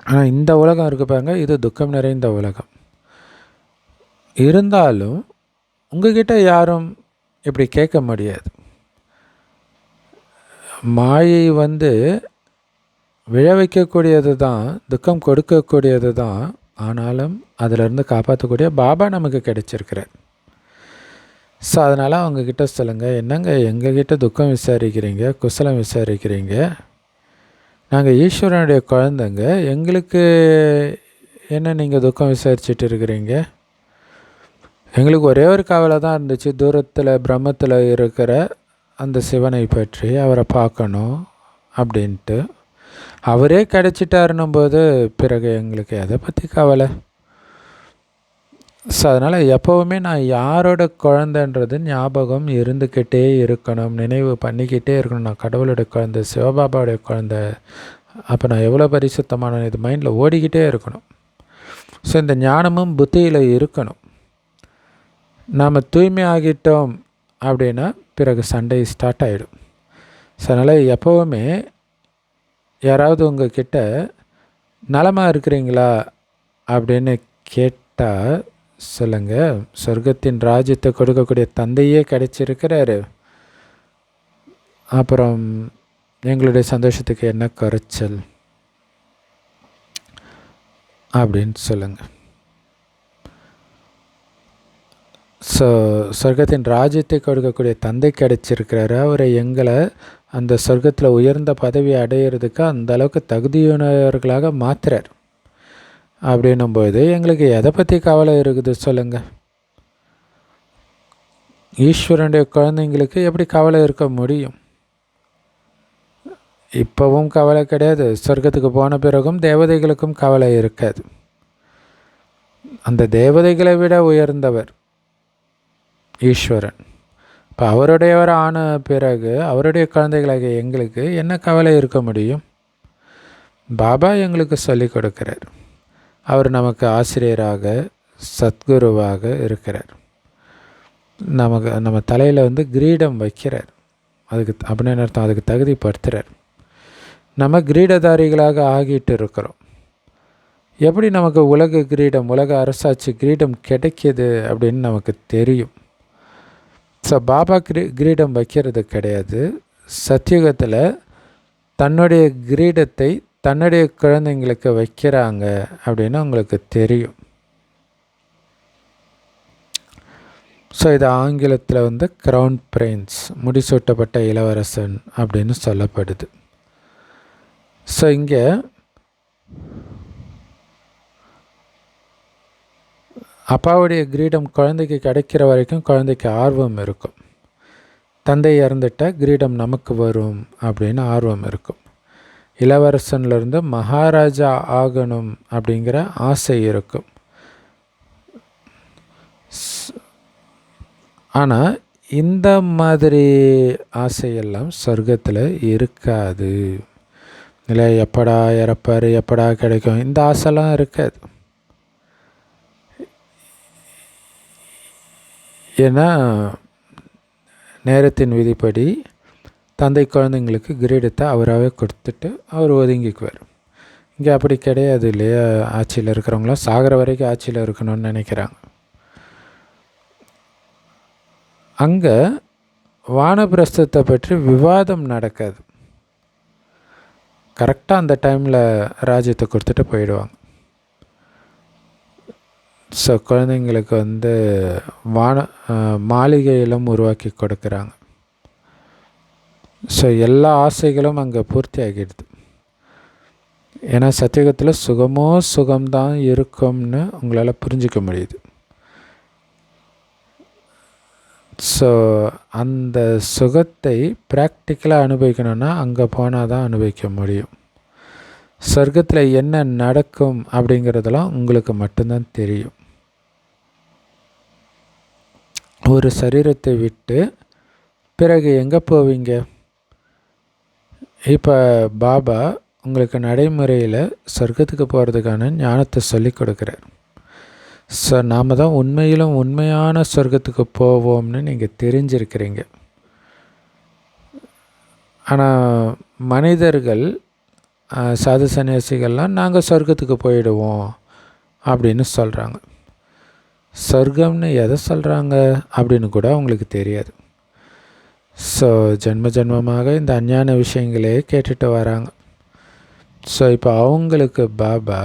ஆனால் இந்த உலகம் இருக்கு பாருங்க, இது துக்கம் நிறைந்த உலகம். இருந்தாலும் உங்ககிட்ட யாரும் இப்படி கேட்க முடியாது. மாயை விழ வைக்கக்கூடியது தான், துக்கம் கொடுக்கக்கூடியது தான். ஆனாலும் அதிலிருந்து காப்பாற்றக்கூடிய பாபா நமக்கு கிடைச்சிருக்கிறார். ஸோ அதனால் அவங்கக்கிட்ட சொல்லுங்கள், என்னங்க எங்ககிட்ட துக்கம் விசாரிக்கிறீங்க, குசலம் விசாரிக்கிறீங்க, நாங்கள் ஈஸ்வரனுடைய குழந்தைங்க, எங்களுக்கு என்ன நீங்கள் துக்கம் விசாரிச்சுட்டு இருக்கிறீங்க? எங்களுக்கு ஒரே ஒரு கவலை தான் இருந்துச்சு, தூரத்தில் பிரம்மத்தில் இருக்கிற அந்த சிவனை பற்றி, அவரை பார்க்கணும் அப்படின்ட்டு. அவரே கிடச்சிட்டாருன்னும் போது பிறகு எங்களுக்கு எதை பற்றி கவலை? ஸோ அதனால் எப்போவுமே நான் யாரோட குழந்தைன்றது ஞாபகம் இருந்துக்கிட்டே இருக்கணும், நினைவு பண்ணிக்கிட்டே இருக்கணும். நான் கடவுளுடைய குழந்தை, சிவபாபாவுடைய குழந்தை. அப்போ நான் எவ்வளோ பரிசுத்தமான இது மைண்டில் ஓடிக்கிட்டே இருக்கணும். ஸோ இந்த ஞானமும் புத்தியில் இருக்கணும். நாம் தூய்மை ஆகிட்டோம் அப்படின்னா பிறகு சண்டை ஸ்டார்ட் ஆகிடும். ஸோ அதனால் எப்போவுமே யாராவது உங்கள்கிட்ட நலமாக இருக்கிறீங்களா அப்படின்னு கேட்டால் சொல்லுங்கள், சொர்க்கத்தின் ராஜ்யத்தை கொடுக்கக்கூடிய தந்தையே கிடைச்சிருக்கிறாரு. அப்புறம் எங்களுடைய சந்தோஷத்துக்கு என்ன குறைச்சல் அப்படின்னு சொல்லுங்கள். ஸோ சொர்க்கத்தின் ராஜ்யத்தை கொடுக்கக்கூடிய தந்தை கிடைச்சிருக்கிறாரு. அவரை எங்களை அந்த சொர்க்கத்தில் உயர்ந்த பதவியை அடையிறதுக்கு அந்த அளவுக்கு தகுதியுள்ளவர்களாக மாற்றுறார். அப்படின்னும்போது எங்களுக்கு எதை பற்றி கவலை இருக்குது சொல்லுங்கள்? ஈஸ்வரனுடைய குழந்தைங்களுக்கு எப்படி கவலை இருக்க முடியும்? இப்போவும் கவலை கிடையாது, சொர்க்கத்துக்கு போன பிறகும் தேவதைகளுக்கும் கவலை இருக்காது. அந்த தேவதைகளை விட உயர்ந்தவர் ஈஸ்வரன். இப்போ அவருடையவர் ஆன பிறகு அவருடைய குழந்தைகளாக எங்களுக்கு என்ன கவலை இருக்க முடியும்? பாபா எங்களுக்கு சொல்லிக் கொடுக்கிறார். அவர் நமக்கு ஆசிரியராக, சத்குருவாக இருக்கிறார். நம்ம தலையில் கிரீடம் வைக்கிறார். அதுக்கு அப்படின்னு அர்த்தம், அதுக்கு தகுதிப்படுத்துகிறார். நம்ம கிரீடதாரிகளாக ஆகிட்டு இருக்கிறோம். எப்படி நமக்கு உலக கிரீடம், உலக அரசாட்சி கிரீடம் கிடைக்கிது அப்படின்னு நமக்கு தெரியும். ஸோ பாபா கிரீடம் வைக்கிறது கிடையாது. சத்தியுகத்தில் தன்னுடைய கிரீடத்தை தன்னுடைய குழந்தைங்களுக்கு வைக்கிறாங்க அப்படின்னு உங்களுக்கு தெரியும். ஸோ இது ஆங்கிலத்தில் க்ரௌன் பிரின்ஸ், முடிசூட்டப்பட்ட இளவரசன் அப்படின்னு சொல்லப்படுது. ஸோ இங்கே அப்பாவுடைய கிரீடம் குழந்தைக்கு கிடைக்கிற வரைக்கும் குழந்தைக்கு ஆர்வம் இருக்கும். தந்தை இறந்துட்டால் கிரீடம் நமக்கு வரும் அப்படின்னு ஆர்வம் இருக்கும். இளவரசன்லேருந்து மகாராஜா ஆகணும் அப்படிங்கிற ஆசை இருக்கும். ஆனால் இந்த மாதிரி ஆசையெல்லாம் சொர்க்கத்தில் இருக்காது. இல்லை எப்படா இறப்பார், எப்படா கிடைக்கும், இந்த ஆசைலாம் இருக்காது. ஏன்னா நேரத்தின் விதிப்படி தந்தை குழந்தைங்களுக்கு கிரீடத்தை அவராகவே கொடுத்துட்டு அவர் ஒதுங்கிக்குவார். இங்கே அப்படி கிடையாது இல்லையா? ஆட்சியில் இருக்கிறவங்களாம் சாகிற வரைக்கும் ஆட்சியில் இருக்கணும்னு நினைக்கிறாங்க. அங்கே வானப்பிரஸ்தத்தை பற்றி விவாதம் நடக்காது. கரெக்டாக அந்த டைமில் ராஜ்யத்தை கொடுத்துட்டு போயிடுவாங்க. ஸோ குழந்தைங்களுக்கு மாளிகையிலும் உருவாக்கி கொடுக்குறாங்க. ஸோ எல்லா ஆசைகளும் அங்கே பூர்த்தி ஆகிடுது. ஏன்னா சத்தியுகத்தில் சுகமோ சுகம்தான் இருக்கும்னு உங்களால் புரிஞ்சிக்க முடியுது. ஸோ அந்த சுகத்தை ப்ராக்டிக்கலாக அனுபவிக்கணுன்னா அங்கே போனால் தான் அனுபவிக்க முடியும். சொர்க்கத்தில் என்ன நடக்கும் அப்படிங்கிறதெல்லாம் உங்களுக்கு மட்டும்தான் தெரியும். ஒரு சரீரத்தை விட்டு பிறகு எங்கே போவீங்க? இப்போ பாபா உங்களுக்கு நடைமுறையில் சொர்க்கத்துக்கு போகிறதுக்கான ஞானத்தை சொல்லி கொடுக்குறார். ஸோ நாம் தான் உண்மையிலும் உண்மையான சொர்க்கத்துக்கு போவோம்னு நீங்கள் தெரிஞ்சிருக்கிறீங்க. ஆனால் மனிதர்கள் சாது சன்னியாசிகள்லாம் நாங்கள் சொர்க்கத்துக்கு போயிடுவோம் அப்படின்னு சொல்கிறாங்க. சொர்க்கம்னு எதை சொல்கிறாங்க அப்படின்னு கூட அவங்களுக்கு தெரியாது. ஸோ ஜென்ம ஜென்மமாக இந்த அஞ்ஞான விஷயங்களே கேட்டுட்டு வராங்க. ஸோ இப்போ அவங்களுக்கு பாபா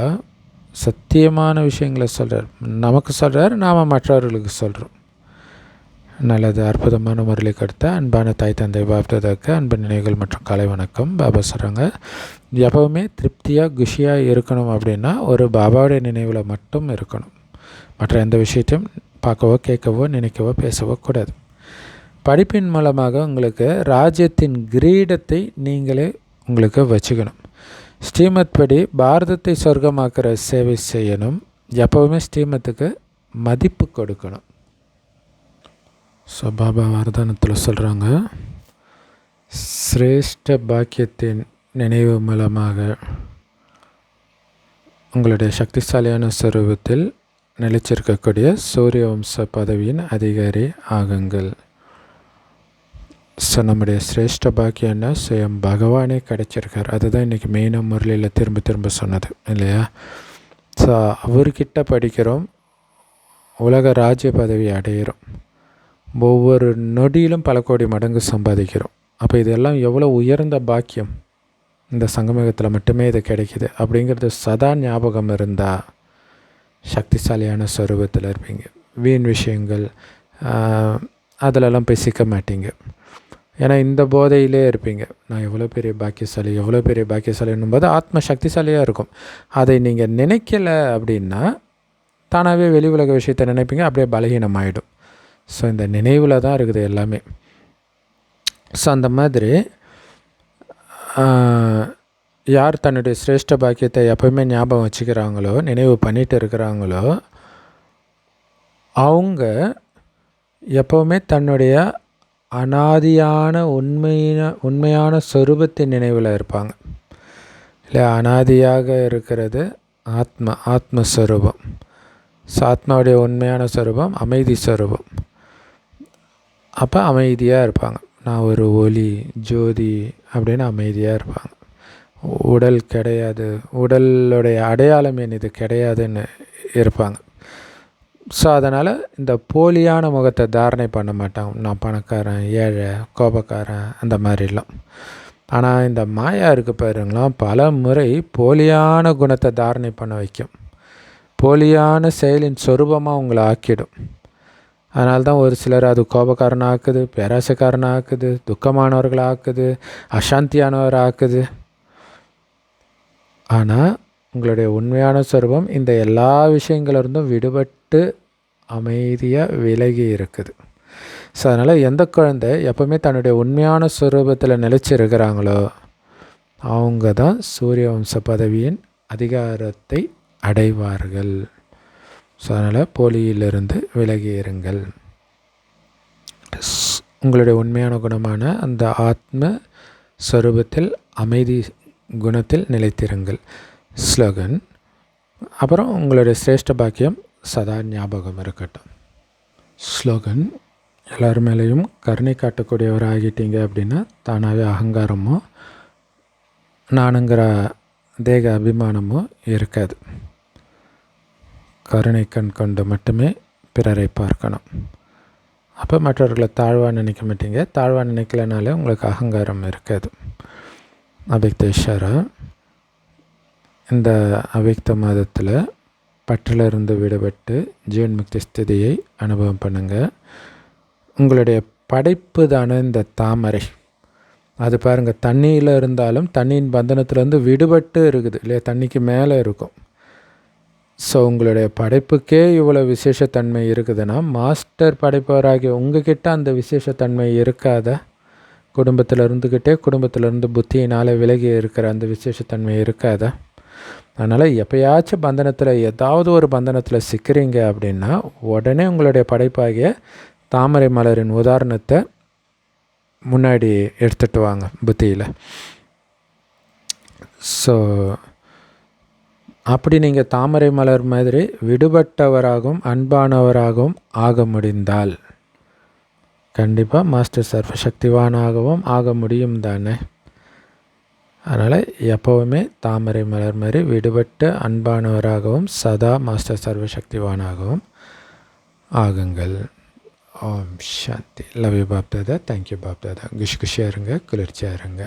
சத்தியமான விஷயங்களை சொல்கிறார், நமக்கு சொல்கிறார், நாம் மற்றவர்களுக்கு சொல்கிறோம். நல்லது. அற்புதமான முறையில் கொடுத்த அன்பான தாய் தந்தை பாப்தாதாக்கு அன்பு நினைவுகள் மற்றும் கலை வணக்கம். பாபா சொல்கிறாங்க, எப்போவுமே திருப்தியாக குஷியாக இருக்கணும் அப்படின்னா ஒரு பாபாவுடைய நினைவில் மட்டும் இருக்கணும். மற்ற எந்த விஷயத்தையும் பார்க்கவோ கேட்கவோ நினைக்கவோ பேசவோ கூடாது. படிப்பின் மூலமாக உங்களுக்கு ராஜ்யத்தின் கிரீடத்தை நீங்களே உங்களுக்கு வச்சுக்கணும். ஸ்ரீமத் படி பாரதத்தை சொர்க்கமாக்குற சேவை செய்யணும். எப்போவுமே ஸ்ரீமத்துக்கு மதிப்பு கொடுக்கணும். ஸோ பாபா வரதானத்தில் சொல்கிறாங்க, சிரேஷ்ட பாக்கியத்தின் நினைவு மூலமாக உங்களுடைய சக்திசாலியான ஸ்வரூபத்தில் நிலைச்சிருக்கக்கூடிய சூரிய வம்ச பதவியின் அதிகாரி ஆகுங்கள். ஸோ நம்முடைய சிரேஷ்ட பாக்கியம்னா சுயம் பகவானே கிடைச்சிருக்கார். அதுதான் இன்றைக்கி மெயினாக முரளியில் திரும்ப திரும்ப சொன்னது இல்லையா? ஸோ அவர்கிட்ட படிக்கிறோம், உலக ராஜ்ய பதவி அடைகிறோம், ஒவ்வொரு நொடியிலும் பல கோடி மடங்கு சம்பாதிக்கிறோம். அப்போ இதெல்லாம் எவ்வளோ உயர்ந்த பாக்கியம். இந்த சங்கமயுகத்தில் மட்டுமே இது கிடைக்கிது அப்படிங்கிறது சதா ஞாபகம் இருந்தால் சக்திசாலியான ஸ்வரூபத்தில் இருப்பீங்க. வீண் விஷயங்கள் அதிலெல்லாம் போய் சிக்க மாட்டீங்க. ஏன்னா இந்த போதையிலே இருப்பீங்க. நான் எவ்வளோ பெரிய பாக்கியசாலின்னும் போது ஆத்ம சக்திசாலியாக இருக்கும். அதை நீங்கள் நினைக்கலை அப்படின்னா தானாகவே வெளி உலக விஷயத்தை நினைப்பீங்க, அப்படியே பலகீனமாகிடும். ஸோ இந்த நினைவில் தான் இருக்குது எல்லாமே. ஸோ அந்த மாதிரி யார் தன்னுடைய சிரேஷ்ட பாக்கியத்தை எப்போவுமே ஞாபகம் வச்சுக்கிறாங்களோ, நினைவு பண்ணிட்டு இருக்கிறாங்களோ, அவங்க எப்போவுமே தன்னுடைய அனாதியான உண்மையான சொரூபத்தின் நினைவில் இருப்பாங்க. இல்லை, அனாதியாக இருக்கிறது ஆத்மஸ்வரூபம். ஸோ ஆத்மாவுடைய உண்மையான ஸ்வரூபம் அமைதி ஸ்வரூபம். அப்போ அமைதியாக இருப்பாங்க. நான் ஒரு ஒளி ஜோதி அப்படின்னு அமைதியாக இருப்பாங்க. உடல் கிடையாது, உடலுடைய அடையாளம் என் இது கிடையாதுன்னு இருப்பாங்க. ஸோ அதனால் இந்த போலியான முகத்தை தாரணை பண்ண மாட்டாங்க. நான் பணக்காரன், ஏழை, கோபக்காரன் அந்த மாதிரிலாம். ஆனால் இந்த மாயா இருக்க பாருங்களாம் பல முறை போலியான குணத்தை தாரணை பண்ண வைக்கும். போலியான செயலின் சொரூபமாக உங்களை ஆக்கிடும். அதனால தான் ஒரு சிலர் அது கோபக்காரன் ஆக்குது, பேராசைக்காரன் ஆக்குது, துக்கமானவர்கள் ஆக்குது, அசாந்தியானவர் ஆக்குது. ஆனால் உங்களுடைய உண்மையான சொரூபம் இந்த எல்லா விஷயங்களிலிருந்தும் விடுபட்டு அமைதியாக விலகி இருக்குது. ஸோ அதனால் எந்த குழந்தை எப்போவுமே தன்னுடைய உண்மையான ஸ்வரூபத்தில் நிலைச்சி இருக்கிறாங்களோ அவங்க தான் சூரிய வம்ச பதவியின் அதிகாரத்தை அடைவார்கள். ஸோ அதனால் போலியிலிருந்து விலகி இருங்கள். உங்களுடைய உண்மையான குணமான அந்த ஆத்ம ஸ்வரூபத்தில் அமைதி குணத்தில் நிலைத்திருங்கள். ஸ்லோகன். அப்புறம் உங்களுடைய சிரேஷ்ட பாக்கியம் சதா ஞாபகம் இருக்கட்டும். ஸ்லோகன். எல்லார் மேலேயும் கருணை காட்டக்கூடியவராகிட்டீங்க அப்படின்னா தானாகவே அகங்காரமோ நானுங்கிற தேக அபிமானமோ இருக்காது. கருணை கண் கொண்டு மட்டுமே பிறரை பார்க்கணும். அப்போ மற்றவர்களை தாழ்வாக நினைக்க மாட்டீங்க. தாழ்வாக நினைக்கலனாலே உங்களுக்கு அகங்காரம் இருக்காது. அவ்யக்த இஷாரா. இந்த அவ்யக்த மாதத்தில் பற்றிலிருந்து விடுபட்டு ஜீவன் முக்தி ஸ்திதியை அனுபவம் பண்ணுங்கள். உங்களுடைய படைப்பு தானே இந்த தாமரை. அது பாருங்கள், தண்ணியில் இருந்தாலும் தண்ணியின் பந்தனத்துலேருந்து விடுபட்டு இருக்குது இல்லையா, தண்ணிக்கு மேலே இருக்கும். ஸோ உங்களுடைய படைப்புக்கே இவ்வளோ விசேஷத்தன்மை இருக்குதுன்னா மாஸ்டர் படைப்பவராகிய உங்ககிட்ட அந்த விசேஷத்தன்மை இருக்காத? குடும்பத்தில் இருந்துக்கிட்டே குடும்பத்திலேருந்து புத்தியினால் விலகி இருக்கிற அந்த விசேஷத்தன்மை இருக்காத? அதனால் எப்போயாச்சும் பந்தனத்தில் ஏதாவது ஒரு பந்தனத்தில் சிக்கிறீங்க அப்படின்னா உடனே உங்களுடைய படைப்பாகிய தாமரை மலரின் உதாரணத்தை முன்னாடி எடுத்துகிட்டு வாங்க புத்தியில். ஸோ அப்படி நீங்கள் தாமரை மலர் மாதிரி விடுபட்டவராகவும் அன்பானவராகவும் ஆக முடிந்தால் கண்டிப்பாக மாஸ்டர் சர்வசக்திவானாகவும் ஆக முடியும் தானே. அதனால் எப்போவுமே தாமரை மலர் மாதிரி விடுபட்டு அன்பானவராகவும் சதா மாஸ்டர் சர்வசக்திவானாகவும் ஆகுங்கள். Om Shanti. Love you Bap Dada. Thank you Bap Dada. குஷியாக இருங்க, குளிர்ச்சியாக இருங்க.